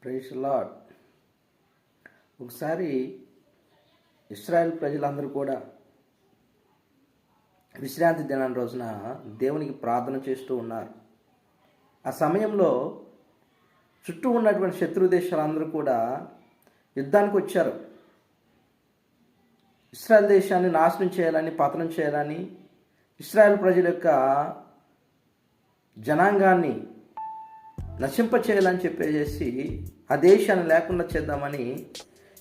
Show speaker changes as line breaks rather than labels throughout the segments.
Praise lord. ఒకసారి ఇశ్రాయేల్ ప్రజలందరూ కూడా విశ్రాంతి దినం రోజున దేవునికి ప్రార్థన చేస్తూ ఉన్నారు. ఆ సమయంలో చుట్టూ ఉన్నటువంటి శత్రు దేశాలందరూ కూడా యుద్ధానికి వచ్చారు. ఇశ్రాయేల్ దేశాన్ని నాశనం చేయాలని, పతనం చేయాలని, ఇశ్రాయేల్ ప్రజల యొక్క జనాంగాన్ని నశింప చేయాలని చెప్పేసి ఆ దేశాన్ని లేకుండా చేద్దామని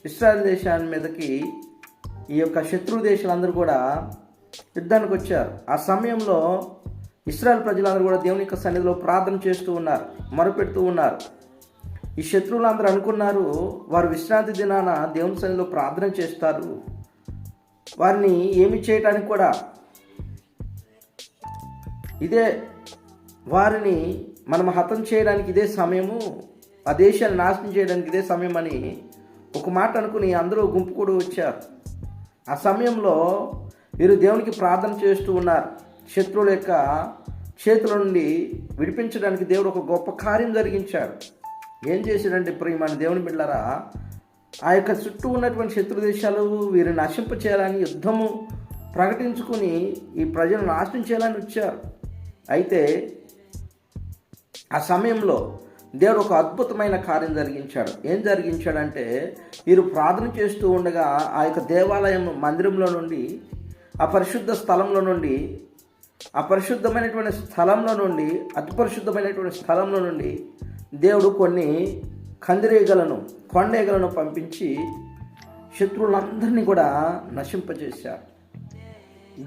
ఇశ్రాయేల్ దేశాన్ని మీదకి ఈ యొక్క శత్రు దేశాలందరూ కూడా యుద్ధానికి వచ్చారు. ఆ సమయంలో ఇశ్రాయేల్ ప్రజలందరూ కూడా దేవుని యొక్క సన్నిధిలో ప్రార్థన చేస్తూ ఉన్నారు, మొరపెడుతూ ఉన్నారు. ఈ శత్రువులందరూ అనుకున్నారు, వారు విశ్రాంతి దినాన దేవుని సన్నిధిలో ప్రార్థన చేస్తారు, వారిని ఏమి చేయటానికి కూడా ఇదే, వారిని మనం హతం చేయడానికి ఇదే సమయము, ఆ దేశాన్ని నాశనం చేయడానికి ఇదే సమయం అని ఒక మాట అనుకుని అందరూ గుంపు కూడా వచ్చారు. ఆ సమయంలో వీరు దేవునికి ప్రార్థన చేస్తూ ఉన్నారు. శత్రువుల యొక్క చేతుల నుండి విడిపించడానికి దేవుడు ఒక గొప్ప కార్యం జరిగించాడు. ఏం చేశాడంటే ప్రియమైన దేవుని బిడ్డలారా, ఆ యొక్క చుట్టూ ఉన్నటువంటి శత్రు దేశాలు వీరిని నశింప చేయాలని యుద్ధము ప్రకటించుకుని ఈ ప్రజలను నాశనం చేయాలని వచ్చారు. అయితే ఆ సమయంలో దేవుడు ఒక అద్భుతమైన కార్యం జరిగించాడు. ఏం జరిగించాడంటే, వీరు ప్రార్థన చేస్తూ ఉండగా ఆ యొక్క దేవాలయం మందిరంలో నుండి, ఆ పరిశుద్ధ స్థలంలో నుండి, ఆ పరిశుద్ధమైనటువంటి స్థలంలో నుండి, అతి పరిశుద్ధమైనటువంటి స్థలంలో నుండి దేవుడు కొన్ని కందిరీగలను, కొండేగలను పంపించి శత్రువులందరినీ కూడా నశింపజేశారు.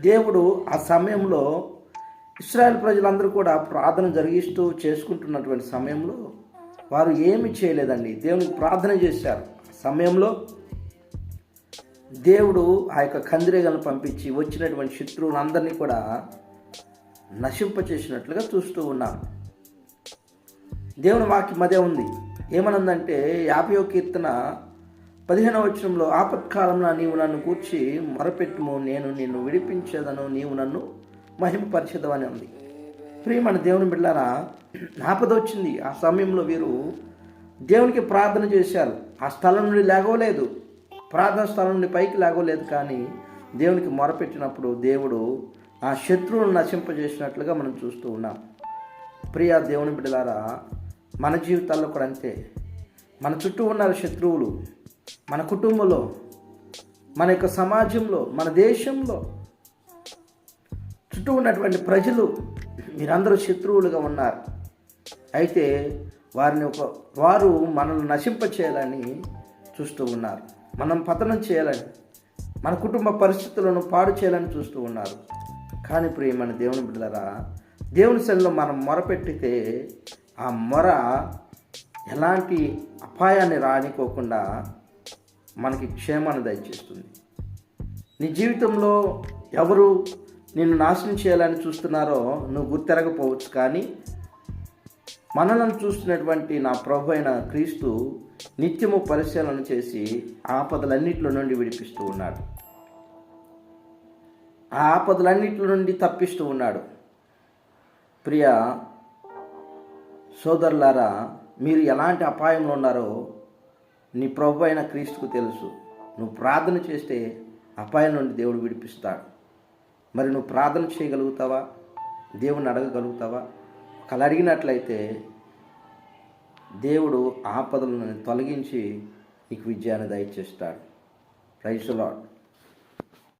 దేవుడు ఆ సమయంలో ఇశ్రాయేల్ ప్రజలందరూ కూడా ప్రార్థన జరిగిస్తూ చేసుకుంటున్నటువంటి సమయంలో వారు ఏమి చేయలేదండి, దేవునికి ప్రార్థన చేశారు. సమయంలో దేవుడు ఆ యొక్క కందిరీగలను పంపించి వచ్చినటువంటి శత్రువులందరినీ కూడా నశింపచేసినట్లుగా చూస్తూ ఉన్నాం. దేవుని వాక్యం అదే ఉంది. ఏమనుందంటే 50వ కీర్తన 15వ వచనంలో, ఆపత్కాలంలో నీవు నన్ను కూర్చి మొరపెట్టుము, నేను నిన్ను విడిపించేదను, నీవు నన్ను మహిమపరిచేదవు అని ఉంది. ప్రియమైన దేవుని బిడ్డలారా, ఆపద వచ్చింది. ఆ సమయంలో వీరు దేవునికి ప్రార్థన చేశారు. ఆ స్థలం నుండి లేగవలేదు, ప్రార్థన స్థలం నుండి పైకి లేగవలేదు, కానీ దేవునికి మొరపెట్టినప్పుడు దేవుడు ఆ శత్రువులను నశింపజేసినట్లుగా మనం చూస్తూ ఉన్నాం. ప్రియ దేవుని బిడ్డలారా, మన జీవితాల్లో కూడా అంతే. మన చుట్టూ ఉన్న శత్రువులు, మన కుటుంబంలో, మన యొక్క సమాజంలో, మన దేశంలో చుట్టూ ఉన్నటువంటి ప్రజలు, మీరందరూ శత్రువులుగా ఉన్నారు. అయితే వారు మనల్ని నశింప చేయాలని చూస్తూ ఉన్నారు, మనం పతనం చేయాలని, మన కుటుంబ పరిస్థితులను పాడు చేయాలని చూస్తూ ఉన్నారు. కానీ ప్రియమైన దేవుని బిడ్డలారా, దేవుని సన్నిధిలో మనం మొరపెట్టితే ఆ మొర ఎలాంటి అపాయాన్ని రానికోకుండా మనకి క్షేమాన్ని దయచేస్తుంది. నీ జీవితంలో ఎవరు నిన్ను నాశనం చేయాలని చూస్తున్నారో నువ్వు గుర్తెరగపోవచ్చు, కానీ మనలను చూస్తున్నటువంటి నా ప్రభు అయిన క్రీస్తు నిత్యము పరిశీలన చేసి ఆపదలన్నింటిలో నుండి విడిపిస్తూ ఉన్నాడు, ఆ ఆపదలన్నింటిలో నుండి తప్పిస్తూ ఉన్నాడు. ప్రియ సోదరులారా, మీరు ఎలాంటి అపాయంలో ఉన్నారో నీ ప్రభు అయిన క్రీస్తుకు తెలుసు. నువ్వు ప్రార్థన చేస్తే అపాయం నుండి దేవుడు విడిపిస్తాడు. మరి నువ్వు ప్రార్థన చేయగలుగుతావా? దేవుని అడగగలుగుతావా? అలా అడిగినట్లయితే దేవుడు ఆపదలను తొలగించి నీకు విజయాన్ని దయచేస్తాడు. Praise the lord.